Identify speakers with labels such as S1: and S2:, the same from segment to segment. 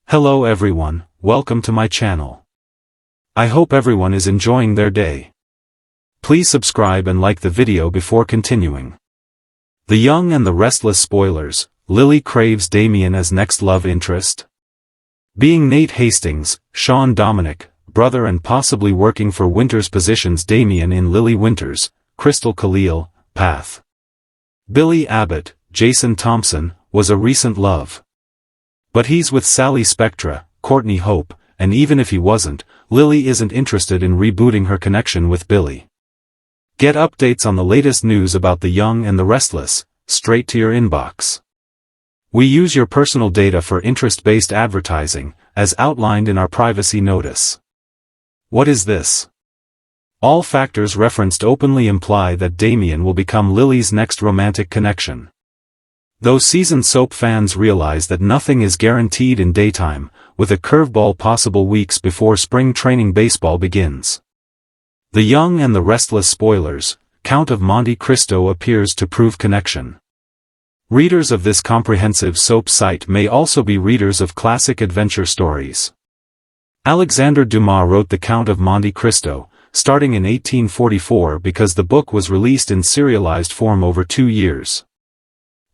S1: Hello everyone, welcome to my channel. I hope everyone is enjoying their day. Please subscribe and like the video before continuing. The Young and the Restless spoilers, Lily craves Damien as next love interest. Being Nate Hastings, Sean Dominic, brother and possibly working for Winters positions Damien in Lily Winters, Crystal Khalil, path. Billy Abbott, Jason Thompson, was a recent love. But he's with Sally Spectra, Courtney Hope, and even if he wasn't, Lily isn't interested in rebooting her connection with Billy. Get updates on the latest news about The Young and the Restless, straight to your inbox. We use your personal data for interest-based advertising, as outlined in our privacy notice. What is this? All factors referenced openly imply that Damien will become Lily's next romantic connection. Though seasoned soap fans realize that nothing is guaranteed in daytime, with a curveball possible weeks before spring training baseball begins. The Young and the Restless spoilers, Count of Monte Cristo appears to prove connection. Readers of this comprehensive soap site may also be readers of classic adventure stories. Alexandre Dumas wrote The Count of Monte Cristo, starting in 1844 because the book was released in serialized form over 2 years.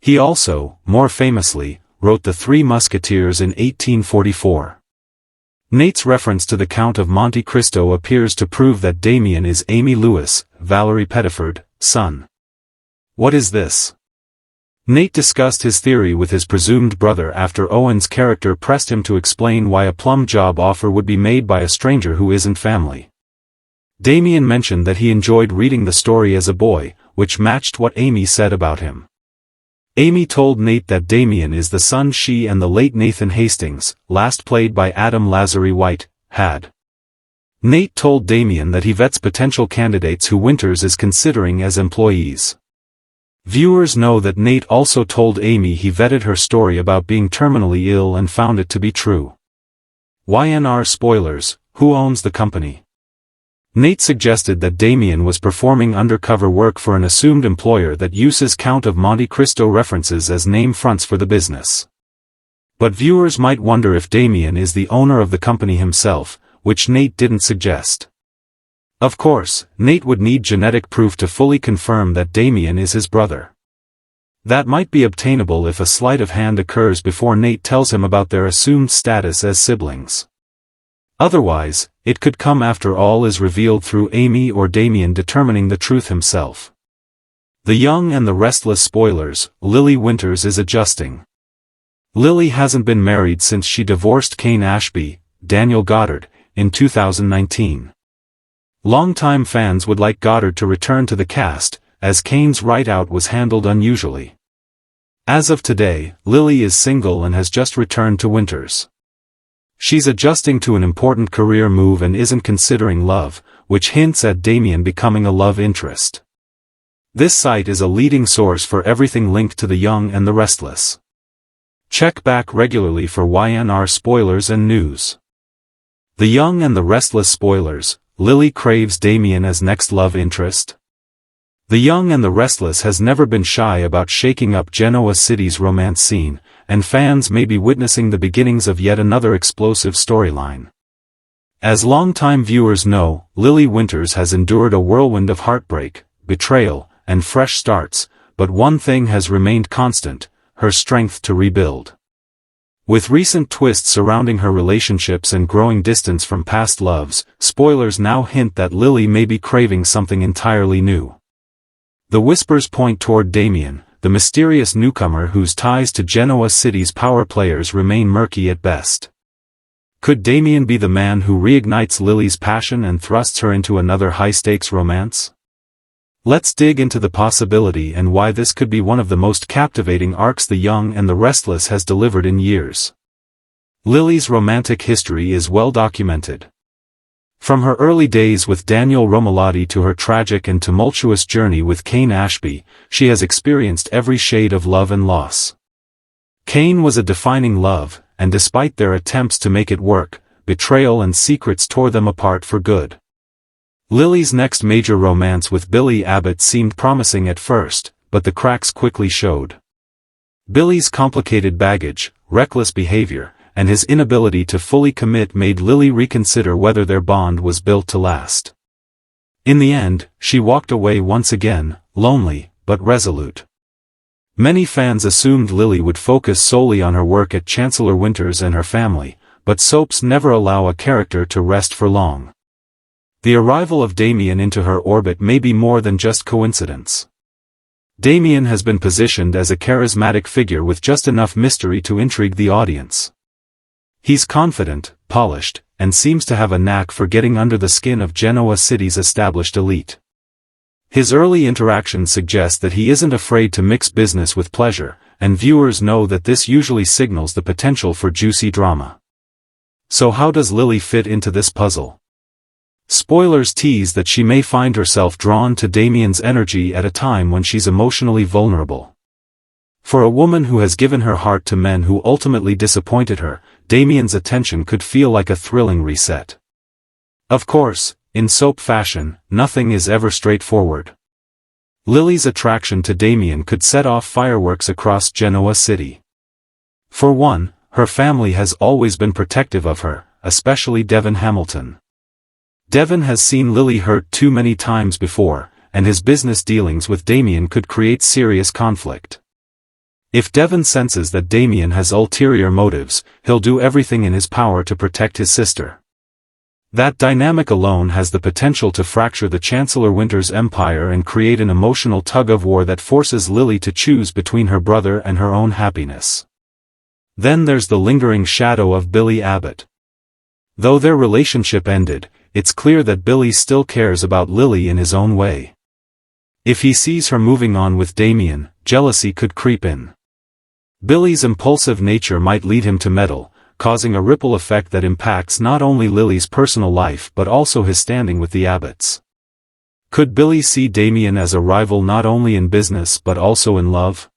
S1: He also, more famously, wrote The Three Musketeers in 1844. Nate's reference to the Count of Monte Cristo appears to prove that Damien is Amy Lewis, Valerie Pettiford, son. What is this? Nate discussed his theory with his presumed brother after Owen's character pressed him to explain why a plum job offer would be made by a stranger who isn't family. Damien mentioned that he enjoyed reading the story as a boy, which matched what Amy said about him. Amy told Nate that Damien is the son she and the late Nathan Hastings, last played by Adam Lazary White, had. Nate told Damien that he vets potential candidates who Winters is considering as employees. Viewers know that Nate also told Amy he vetted her story about being terminally ill and found it to be true. Y&R spoilers, who owns the company? Nate suggested that Damien was performing undercover work for an assumed employer that uses Count of Monte Cristo references as name fronts for the business. But viewers might wonder if Damien is the owner of the company himself, which Nate didn't suggest. Of course, Nate would need genetic proof to fully confirm that Damien is his brother. That might be obtainable if a sleight of hand occurs before Nate tells him about their assumed status as siblings. Otherwise, it could come after all is revealed through Amy or Damien determining the truth himself. The Young and the Restless spoilers, Lily Winters is adjusting. Lily hasn't been married since she divorced Kane Ashby, Daniel Goddard, in 2019. Longtime fans would like Goddard to return to the cast, as Kane's write-out was handled unusually. As of today, Lily is single and has just returned to Winters. She's adjusting to an important career move and isn't considering love, which hints at Damien becoming a love interest. This site is a leading source for everything linked to The Young and the Restless. Check back regularly for Y&R spoilers and news. The Young and the Restless spoilers, Lily craves Damien as next love interest. The Young and the Restless has never been shy about shaking up Genoa City's romance scene, and fans may be witnessing the beginnings of yet another explosive storyline. As longtime viewers know, Lily Winters has endured a whirlwind of heartbreak, betrayal, and fresh starts, but one thing has remained constant: her strength to rebuild. With recent twists surrounding her relationships and growing distance from past loves, spoilers now hint that Lily may be craving something entirely new. The whispers point toward Damien, the mysterious newcomer whose ties to Genoa City's power players remain murky at best. Could Damien be the man who reignites Lily's passion and thrusts her into another high-stakes romance? Let's dig into the possibility and why this could be one of the most captivating arcs The Young and the Restless has delivered in years. Lily's romantic history is well documented. From her early days with Daniel Romalotti to her tragic and tumultuous journey with Kane Ashby, she has experienced every shade of love and loss. Kane was a defining love, and despite their attempts to make it work, betrayal and secrets tore them apart for good. Lily's next major romance with Billy Abbott seemed promising at first, but the cracks quickly showed. Billy's complicated baggage, reckless behavior, and his inability to fully commit made Lily reconsider whether their bond was built to last. In the end, she walked away once again, lonely, but resolute. Many fans assumed Lily would focus solely on her work at Chancellor Winters and her family, but soaps never allow a character to rest for long. The arrival of Damien into her orbit may be more than just coincidence. Damien has been positioned as a charismatic figure with just enough mystery to intrigue the audience. He's confident, polished, and seems to have a knack for getting under the skin of Genoa City's established elite. His early interactions suggest that he isn't afraid to mix business with pleasure, and viewers know that this usually signals the potential for juicy drama. So how does Lily fit into this puzzle? Spoilers tease that she may find herself drawn to Damien's energy at a time when she's emotionally vulnerable. For a woman who has given her heart to men who ultimately disappointed her, Damien's attention could feel like a thrilling reset. Of course, in soap fashion, nothing is ever straightforward. Lily's attraction to Damien could set off fireworks across Genoa City. For one, her family has always been protective of her, especially Devon Hamilton. Devon has seen Lily hurt too many times before, and his business dealings with Damien could create serious conflict. If Devon senses that Damien has ulterior motives, he'll do everything in his power to protect his sister. That dynamic alone has the potential to fracture the Chancellor Winters empire and create an emotional tug-of-war that forces Lily to choose between her brother and her own happiness. Then there's the lingering shadow of Billy Abbott. Though their relationship ended, it's clear that Billy still cares about Lily in his own way. If he sees her moving on with Damien, jealousy could creep in. Billy's impulsive nature might lead him to meddle, causing a ripple effect that impacts not only Lily's personal life but also his standing with the Abbotts. Could Billy see Damien as a rival not only in business but also in love?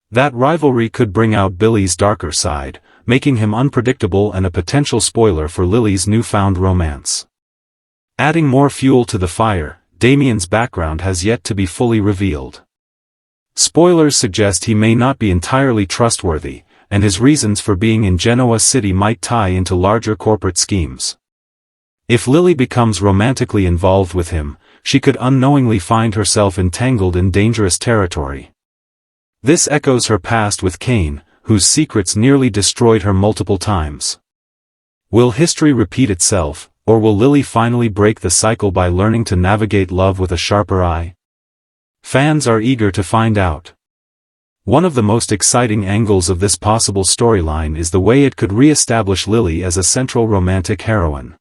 S1: That rivalry could bring out Billy's darker side, making him unpredictable and a potential spoiler for Lily's newfound romance. Adding more fuel to the fire, Damien's background has yet to be fully revealed. Spoilers suggest he may not be entirely trustworthy, and his reasons for being in Genoa City might tie into larger corporate schemes. If Lily becomes romantically involved with him, she could unknowingly find herself entangled in dangerous territory. This echoes her past with Cain, whose secrets nearly destroyed her multiple times. Will history repeat itself, or will Lily finally break the cycle by learning to navigate love with a sharper eye? Fans are eager to find out. One of the most exciting angles of this possible storyline is the way it could re-establish Lily as a central romantic heroine.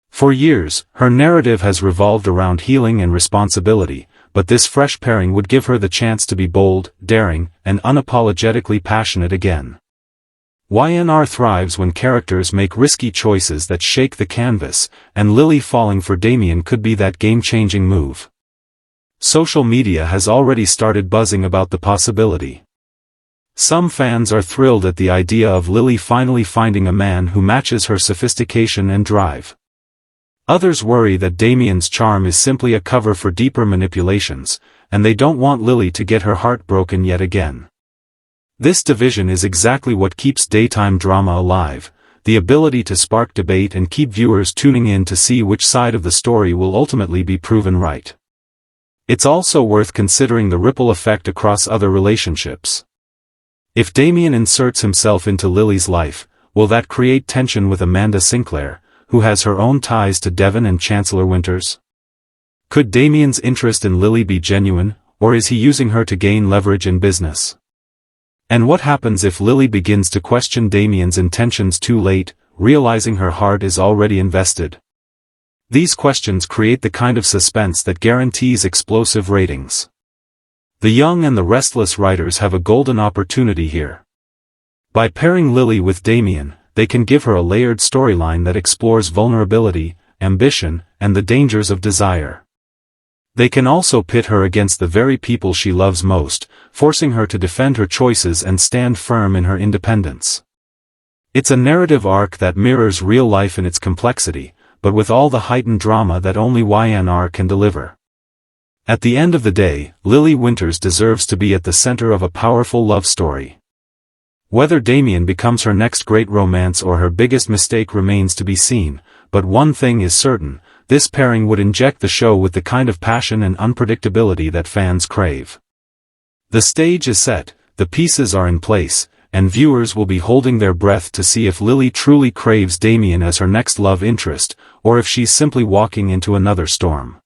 S1: For years, her narrative has revolved around healing and responsibility, but this fresh pairing would give her the chance to be bold, daring, and unapologetically passionate again. Y&R thrives when characters make risky choices that shake the canvas, and Lily falling for Damien could be that game-changing move. Social media has already started buzzing about the possibility. Some fans are thrilled at the idea of Lily finally finding a man who matches her sophistication and drive. Others worry that Damien's charm is simply a cover for deeper manipulations, and they don't want Lily to get her heart broken yet again. This division is exactly what keeps daytime drama alive, the ability to spark debate and keep viewers tuning in to see which side of the story will ultimately be proven right. It's also worth considering the ripple effect across other relationships. If Damien inserts himself into Lily's life, will that create tension with Amanda Sinclair, who has her own ties to Devon and Chancellor Winters? Could Damien's interest in Lily be genuine, or is he using her to gain leverage in business? And what happens if Lily begins to question Damien's intentions too late, realizing her heart is already invested? These questions create the kind of suspense that guarantees explosive ratings. The young and the restless writers have a golden opportunity here. By pairing Lily with Damien, they can give her a layered storyline that explores vulnerability, ambition, and the dangers of desire. They can also pit her against the very people she loves most, forcing her to defend her choices and stand firm in her independence. It's a narrative arc that mirrors real life in its complexity, but with all the heightened drama that only Y&R can deliver. At the end of the day, Lily Winters deserves to be at the center of a powerful love story. Whether Damien becomes her next great romance or her biggest mistake remains to be seen, but one thing is certain, this pairing would inject the show with the kind of passion and unpredictability that fans crave. The stage is set, the pieces are in place, and viewers will be holding their breath to see if Lily truly craves Damien as her next love interest, or if she's simply walking into another storm.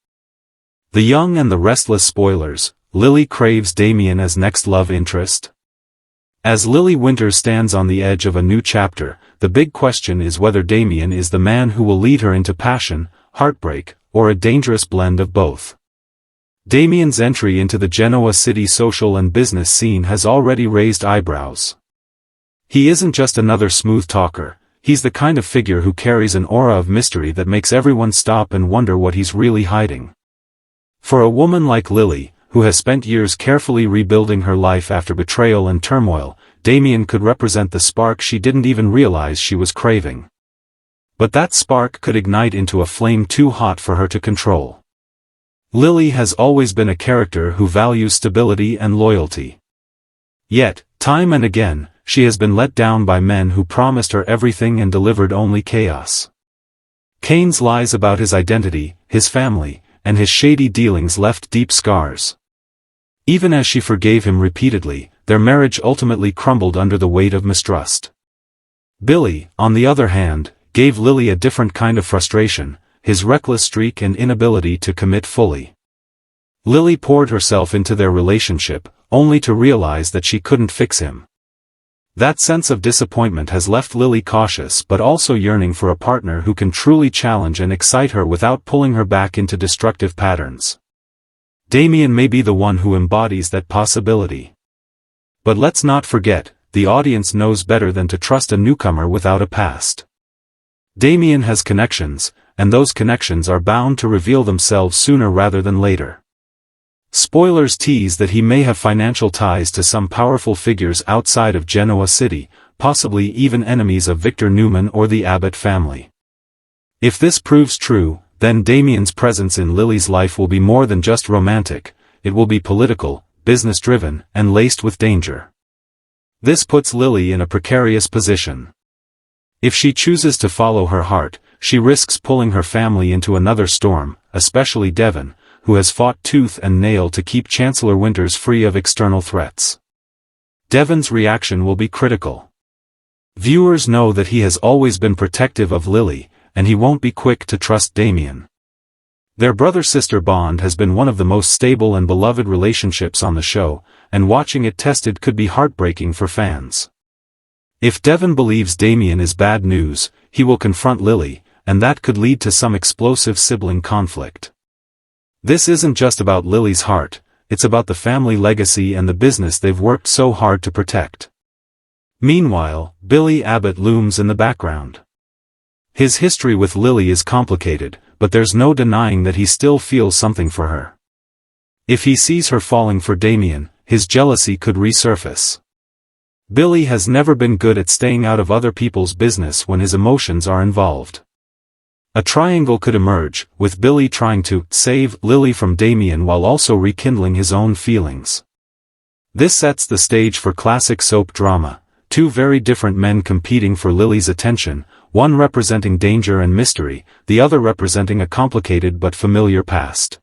S1: The Young and the Restless spoilers, Lily craves Damien as next love interest? As Lily Winters stands on the edge of a new chapter, the big question is whether Damien is the man who will lead her into passion, heartbreak, or a dangerous blend of both. Damien's entry into the Genoa city social and business scene has already raised eyebrows. He isn't just another smooth talker, he's the kind of figure who carries an aura of mystery that makes everyone stop and wonder what he's really hiding. For a woman like Lily, who has spent years carefully rebuilding her life after betrayal and turmoil, Damien could represent the spark she didn't even realize she was craving. But that spark could ignite into a flame too hot for her to control. Lily has always been a character who values stability and loyalty. Yet, time and again, she has been let down by men who promised her everything and delivered only chaos. Kane's lies about his identity, his family, and his shady dealings left deep scars. Even as she forgave him repeatedly, their marriage ultimately crumbled under the weight of mistrust. Billy, on the other hand, gave Lily a different kind of frustration, his reckless streak and inability to commit fully. Lily poured herself into their relationship, only to realize that she couldn't fix him. That sense of disappointment has left Lily cautious but also yearning for a partner who can truly challenge and excite her without pulling her back into destructive patterns. Damien may be the one who embodies that possibility. But let's not forget, the audience knows better than to trust a newcomer without a past. Damien has connections, and those connections are bound to reveal themselves sooner rather than later. Spoilers tease that he may have financial ties to some powerful figures outside of Genoa City, possibly even enemies of Victor Newman or the Abbott family. If this proves true, then Damien's presence in Lily's life will be more than just romantic, it will be political, business-driven, and laced with danger. This puts Lily in a precarious position. If she chooses to follow her heart, she risks pulling her family into another storm, especially Devon, who has fought tooth and nail to keep Chancellor Winters free of external threats. Devon's reaction will be critical. Viewers know that he has always been protective of Lily, and he won't be quick to trust Damien. Their brother-sister bond has been one of the most stable and beloved relationships on the show, and watching it tested could be heartbreaking for fans. If Devon believes Damien is bad news, he will confront Lily, and that could lead to some explosive sibling conflict. This isn't just about Lily's heart, it's about the family legacy and the business they've worked so hard to protect. Meanwhile, Billy Abbott looms in the background. His history with Lily is complicated, but there's no denying that he still feels something for her. If he sees her falling for Damien, his jealousy could resurface. Billy has never been good at staying out of other people's business when his emotions are involved. A triangle could emerge, with Billy trying to save Lily from Damien while also rekindling his own feelings. This sets the stage for classic soap drama, two very different men competing for Lily's attention, one representing danger and mystery, the other representing a complicated but familiar past.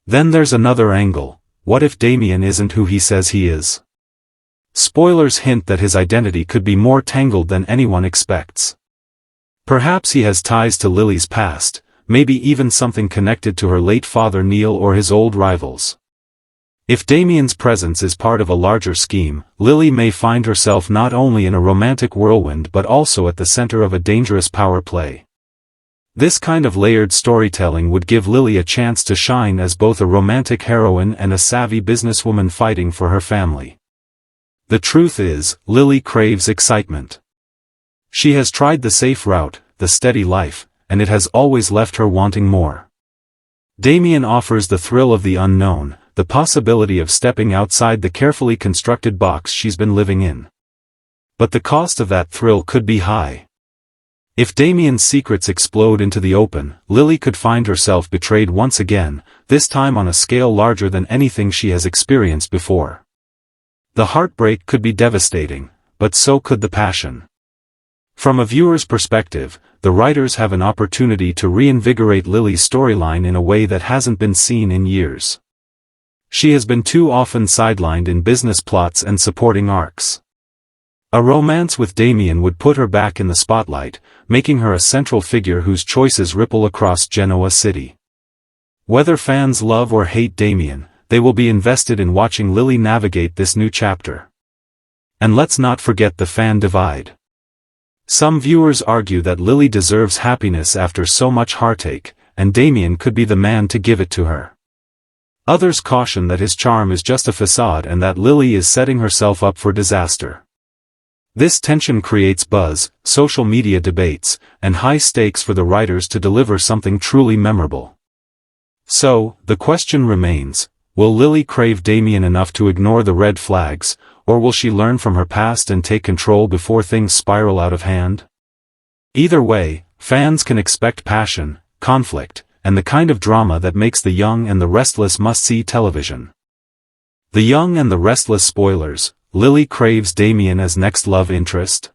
S1: Then there's another angle, what if Damien isn't who he says he is? Spoilers hint that his identity could be more tangled than anyone expects. Perhaps he has ties to Lily's past, maybe even something connected to her late father Neil or his old rivals. If Damien's presence is part of a larger scheme, Lily may find herself not only in a romantic whirlwind but also at the center of a dangerous power play. This kind of layered storytelling would give Lily a chance to shine as both a romantic heroine and a savvy businesswoman fighting for her family. The truth is, Lily craves excitement. She has tried the safe route, the steady life, and it has always left her wanting more. Damien offers the thrill of the unknown, the possibility of stepping outside the carefully constructed box she's been living in. But the cost of that thrill could be high. If Damien's secrets explode into the open, Lily could find herself betrayed once again, this time on a scale larger than anything she has experienced before. The heartbreak could be devastating, but so could the passion. From a viewer's perspective, the writers have an opportunity to reinvigorate Lily's storyline in a way that hasn't been seen in years. She has been too often sidelined in business plots and supporting arcs. A romance with Damien would put her back in the spotlight, making her a central figure whose choices ripple across Genoa City. Whether fans love or hate Damien, they will be invested in watching Lily navigate this new chapter. And let's not forget the fan divide. Some viewers argue that Lily deserves happiness after so much heartache, and Damien could be the man to give it to her. Others caution that his charm is just a facade and that Lily is setting herself up for disaster. This tension creates buzz, social media debates, and high stakes for the writers to deliver something truly memorable. So, the question remains, will Lily crave Damien enough to ignore the red flags, or will she learn from her past and take control before things spiral out of hand? Either way, fans can expect passion, conflict, and the kind of drama that makes The Young and the Restless must-see television. The Young and the Restless spoilers. Lily craves Damien as next love interest.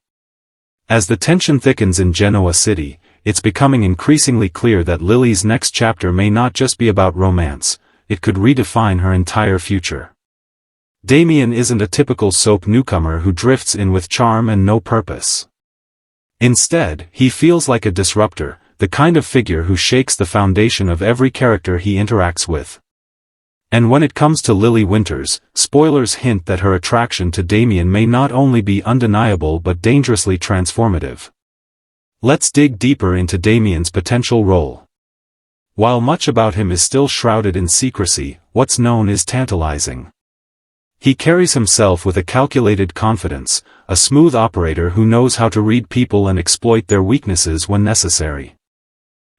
S1: As the tension thickens in Genoa City, it's becoming increasingly clear that Lily's next chapter may not just be about romance, it could redefine her entire future. Damien isn't a typical soap newcomer who drifts in with charm and no purpose. Instead, he feels like a disruptor, the kind of figure who shakes the foundation of every character he interacts with. And when it comes to Lily Winters, spoilers hint that her attraction to Damien may not only be undeniable but dangerously transformative. Let's dig deeper into Damien's potential role. While much about him is still shrouded in secrecy, what's known is tantalizing. He carries himself with a calculated confidence, a smooth operator who knows how to read people and exploit their weaknesses when necessary.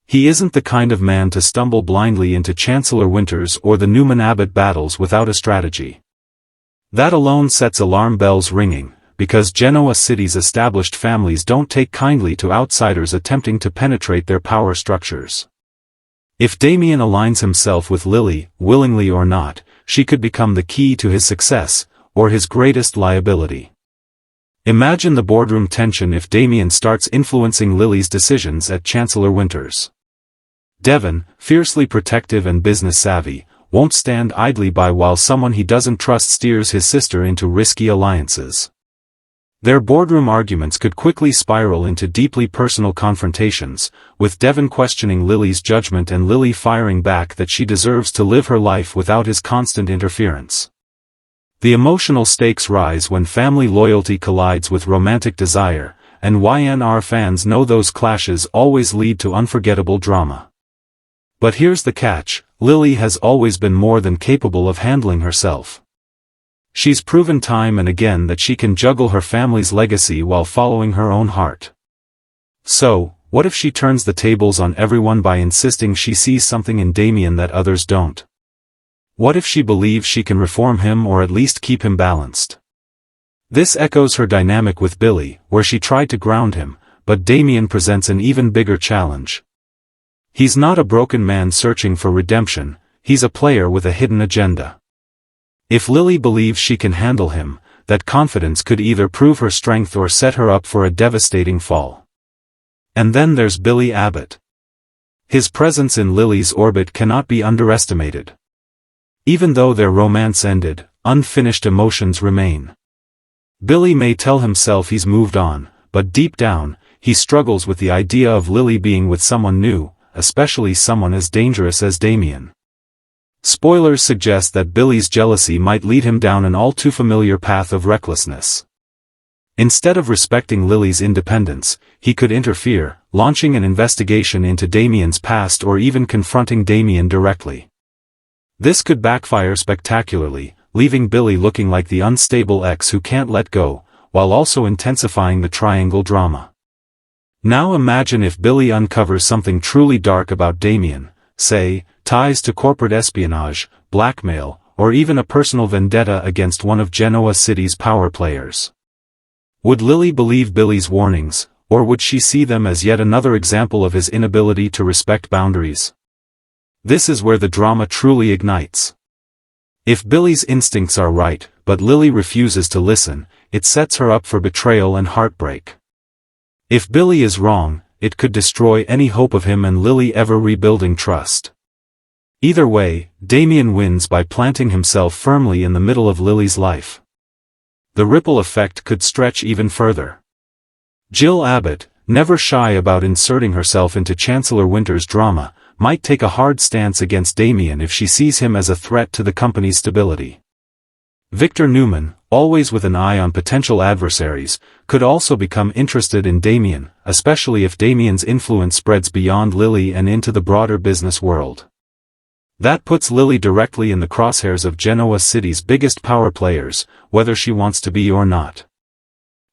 S1: He isn't the kind of man to stumble blindly into Chancellor Winters or the Newman Abbott battles without a strategy. That alone sets alarm bells ringing, because Genoa City's established families don't take kindly to outsiders attempting to penetrate their power structures. If Damien aligns himself with Lily, willingly or not, she could become the key to his success, or his greatest liability. Imagine the boardroom tension if Damien starts influencing Lily's decisions at Chancellor Winters. Devon, fiercely protective and business-savvy, won't stand idly by while someone he doesn't trust steers his sister into risky alliances. Their boardroom arguments could quickly spiral into deeply personal confrontations, with Devon questioning Lily's judgment and Lily firing back that she deserves to live her life without his constant interference. The emotional stakes rise when family loyalty collides with romantic desire, and Y&R fans know those clashes always lead to unforgettable drama. But here's the catch, Lily has always been more than capable of handling herself. She's proven time and again that she can juggle her family's legacy while following her own heart. So, what if she turns the tables on everyone by insisting she sees something in Damien that others don't? What if she believes she can reform him or at least keep him balanced? This echoes her dynamic with Billy, where she tried to ground him, but Damien presents an even bigger challenge. He's not a broken man searching for redemption, he's a player with a hidden agenda. If Lily believes she can handle him, that confidence could either prove her strength or set her up for a devastating fall. And then there's Billy Abbott. His presence in Lily's orbit cannot be underestimated. Even though their romance ended, unfinished emotions remain. Billy may tell himself he's moved on, but deep down, he struggles with the idea of Lily being with someone new, especially someone as dangerous as Damien. Spoilers suggest that Billy's jealousy might lead him down an all-too-familiar path of recklessness. Instead of respecting Lily's independence, he could interfere, launching an investigation into Damien's past or even confronting Damien directly. This could backfire spectacularly, leaving Billy looking like the unstable ex who can't let go, while also intensifying the triangle drama. Now imagine if Billy uncovers something truly dark about Damien, say, ties to corporate espionage, blackmail, or even a personal vendetta against one of Genoa City's power players. Would Lily believe Billy's warnings, or would she see them as yet another example of his inability to respect boundaries? This is where the drama truly ignites. If Billy's instincts are right, but Lily refuses to listen, it sets her up for betrayal and heartbreak. If Billy is wrong, it could destroy any hope of him and Lily ever rebuilding trust. Either way, Damien wins by planting himself firmly in the middle of Lily's life. The ripple effect could stretch even further. Jill Abbott, never shy about inserting herself into Chancellor Winter's drama, might take a hard stance against Damien if she sees him as a threat to the company's stability. Victor Newman, always with an eye on potential adversaries, could also become interested in Damien, especially if Damien's influence spreads beyond Lily and into the broader business world. That puts Lily directly in the crosshairs of Genoa City's biggest power players, whether she wants to be or not.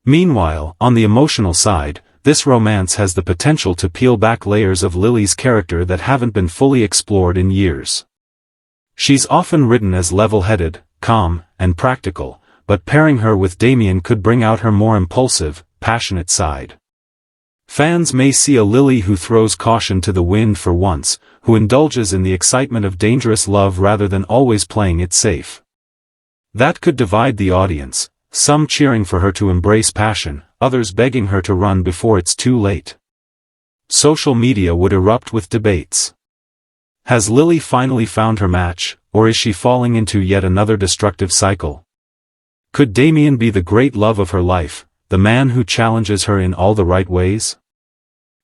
S1: Meanwhile, on the emotional side, this romance has the potential to peel back layers of Lily's character that haven't been fully explored in years. She's often written as level-headed, calm, and practical, but pairing her with Damien could bring out her more impulsive, passionate side. Fans may see a Lily who throws caution to the wind for once, who indulges in the excitement of dangerous love rather than always playing it safe. That could divide the audience, some cheering for her to embrace passion, others begging her to run before it's too late. Social media would erupt with debates. Has Lily finally found her match, or is she falling into yet another destructive cycle? Could Damien be the great love of her life, the man who challenges her in all the right ways?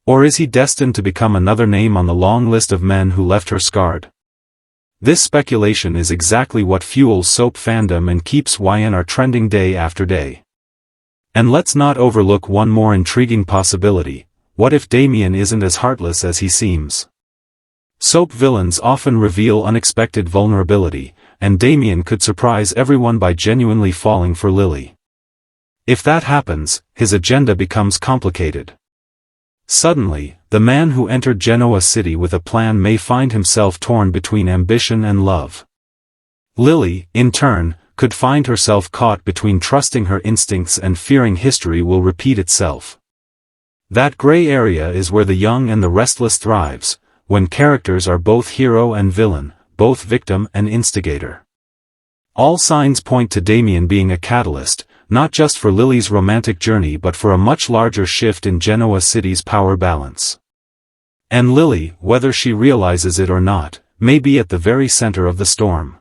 S1: Or is he destined to become another name on the long list of men who left her scarred? This speculation is exactly what fuels soap fandom and keeps Y&R trending day after day. And let's not overlook one more intriguing possibility: what if Damien isn't as heartless as he seems? Soap villains often reveal unexpected vulnerability, and Damien could surprise everyone by genuinely falling for Lily. If that happens, his agenda becomes complicated. Suddenly, the man who entered Genoa City with a plan may find himself torn between ambition and love. Lily, in turn, could find herself caught between trusting her instincts and fearing history will repeat itself. That gray area is where the young and the restless thrives, when characters are both hero and villain, both victim and instigator. All signs point to Damien being a catalyst, not just for Lily's romantic journey but for a much larger shift in Genoa City's power balance. And Lily, whether she realizes it or not, may be at the very center of the storm.